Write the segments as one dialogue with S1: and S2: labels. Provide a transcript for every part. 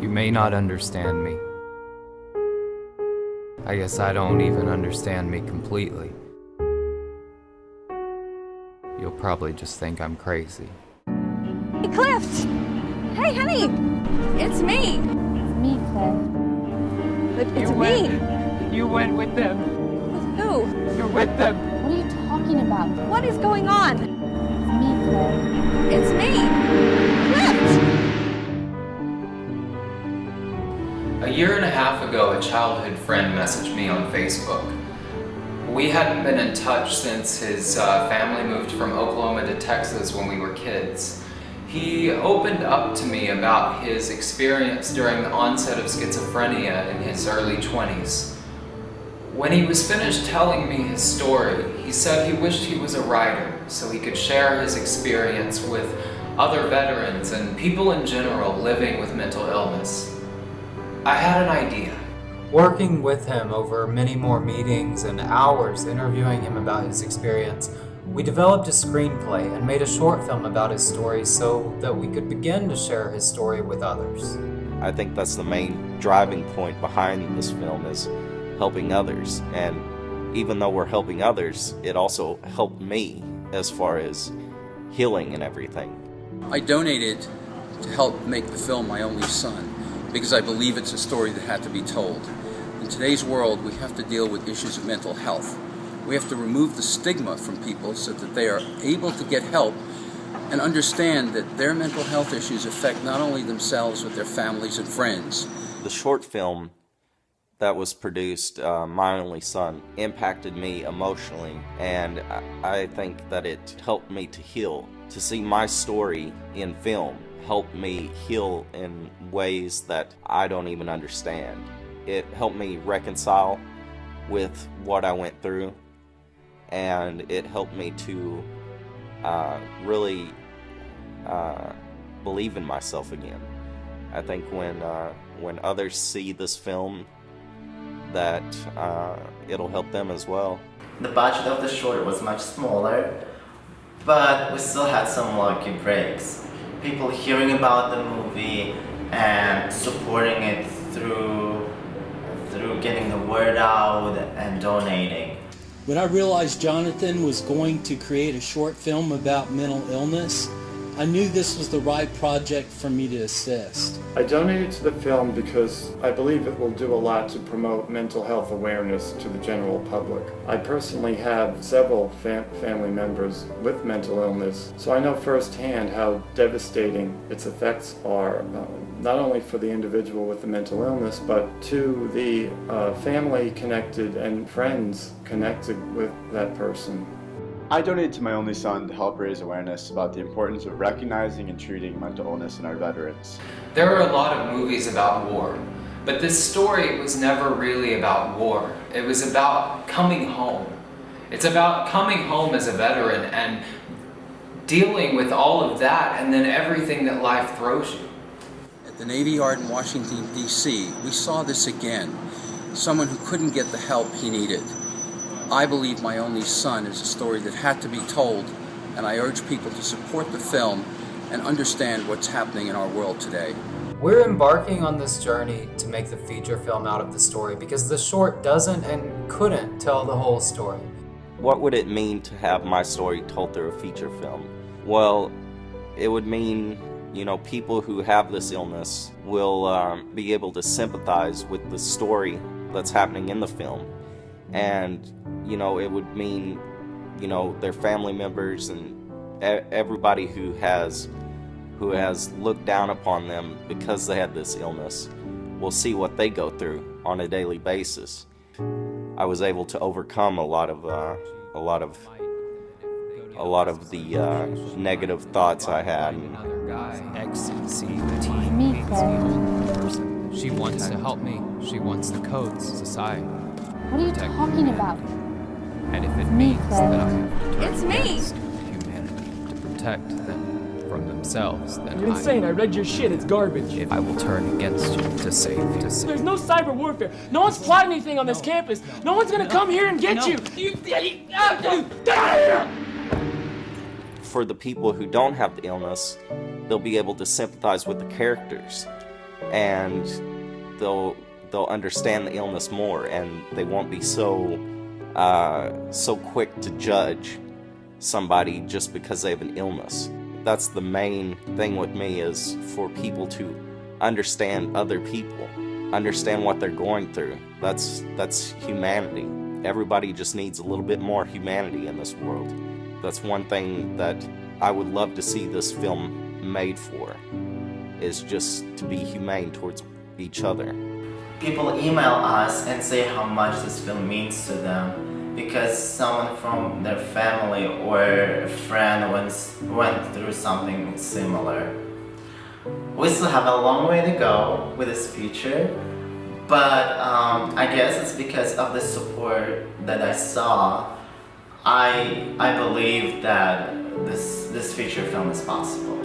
S1: You may not understand me. I guess I don't even understand me completely. You'll probably just think I'm crazy.
S2: Hey, Cliff! Hey, honey! It's me!
S3: It's me, Cliff.
S2: It's me!
S4: You went with them.
S2: With who?
S4: You're with them.
S3: What are you talking about?
S2: What is going on?
S3: It's me, Cliff.
S2: It's me! Cliff!
S1: A year and a half ago, a childhood friend messaged me on Facebook. We hadn't been in touch since his family moved from Oklahoma to Texas when we were kids. He opened up to me about his experience during the onset of schizophrenia in his early 20s. When he was finished telling me his story, he said he wished he was a writer so he could share his experience with other veterans and people in general living with mental illness. I had an idea. Working with him over many more meetings and hours interviewing him about his experience, we developed a screenplay and made a short film about his story so that we could begin to share his story with others.
S5: I think that's the main driving point behind this film, is helping others. And even though we're helping others, it also helped me as far as healing and everything.
S6: I donated to help make the film My Only Son because I believe it's a story that had to be told. In today's world, we have to deal with issues of mental health. We have to remove the stigma from people so that they are able to get help and understand that their mental health issues affect not only themselves but their families and friends.
S5: The short film that was produced, My Only Son, impacted me emotionally, and I think that it helped me to heal. To see my story in film helped me heal in ways that I don't even understand. It helped me reconcile with what I went through, and it helped me to really believe in myself again. I think when others see this film, that it'll help them as well.
S7: The budget of the short was much smaller, but we still had some lucky breaks. People hearing about the movie and supporting it through getting the word out and donating.
S8: When I realized Jonathan was going to create a short film about mental illness, I knew this was the right project for me to assist.
S9: I donated to the film because I believe it will do a lot to promote mental health awareness to the general public. I personally have several family members with mental illness, so I know firsthand how devastating its effects are, not only for the individual with the mental illness, but to the family connected and friends connected with that person.
S10: I donated to My Only Son to help raise awareness about the importance of recognizing and treating mental illness in our veterans.
S1: There are a lot of movies about war, but this story was never really about war. It was about coming home. It's about coming home as a veteran and dealing with all of that and then everything that life throws you.
S6: At the Navy Yard in Washington, D.C., we saw this again. Someone who couldn't get the help he needed. I believe My Only Son is a story that had to be told, and I urge people to support the film and understand what's happening in our world today.
S1: We're embarking on this journey to make the feature film out of the story because the short doesn't and couldn't tell the whole story.
S5: What would it mean to have my story told through a feature film? Well, it would mean, people who have this illness will be able to sympathize with the story that's happening in the film. And, it would mean, their family members and everybody who has looked down upon them because they had this illness will see what they go through on a daily basis. I was able to overcome a lot of the negative thoughts I had.
S1: X, C, T, me, person. She wants to help me. She wants the codes, society.
S3: What are you talking about?
S1: And if it means that I have to turn
S2: It's me.
S1: against humanity to protect them from themselves, then
S4: You're insane. I read your shit. It's garbage.
S1: If I will turn against you to save you.
S4: There's no cyber warfare. No one's plotting anything on this campus. No one's gonna come here and get you. Get out of here!
S5: For the people who don't have the illness, they'll be able to sympathize with the characters and they'll understand the illness more, and they won't be so quick to judge somebody just because they have an illness. That's the main thing with me, is for people to understand other people, understand what they're going through. That's humanity. Everybody just needs a little bit more humanity in this world. That's one thing that I would love to see this film made for, is just to be humane towards each other.
S7: People email us and say how much this film means to them because someone from their family or a friend went through something similar. We still have a long way to go with this feature, but I guess it's because of the support that I saw. I believe that this feature film is possible.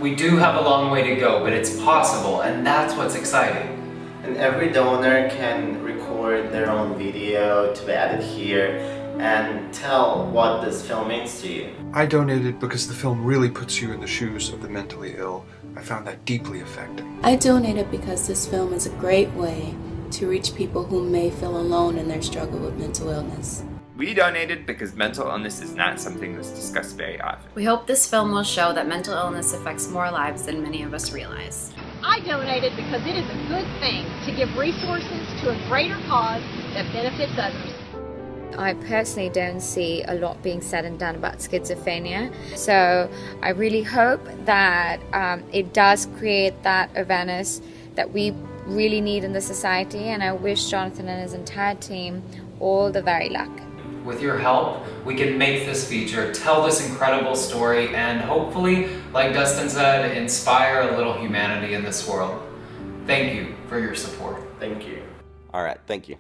S1: We do have a long way to go, but it's possible, and that's what's exciting.
S7: And every donor can record their own video to be added here and tell what this film means to you.
S11: I donated because the film really puts you in the shoes of the mentally ill. I found that deeply affecting.
S12: I donated because this film is a great way to reach people who may feel alone in their struggle with mental illness.
S13: We donated because mental illness is not something that's discussed very often.
S14: We hope this film will show that mental illness affects more lives than many of us realize.
S15: I donated because it is a good thing to give resources to a greater cause that benefits others.
S16: I personally don't see a lot being said and done about schizophrenia, so I really hope that it does create that awareness that we really need in the society, and I wish Jonathan and his entire team all the very luck.
S1: With your help, we can make this feature, tell this incredible story, and hopefully, like Dustin said, inspire a little humanity in this world. Thank you for your support.
S7: Thank you.
S5: All right, thank you.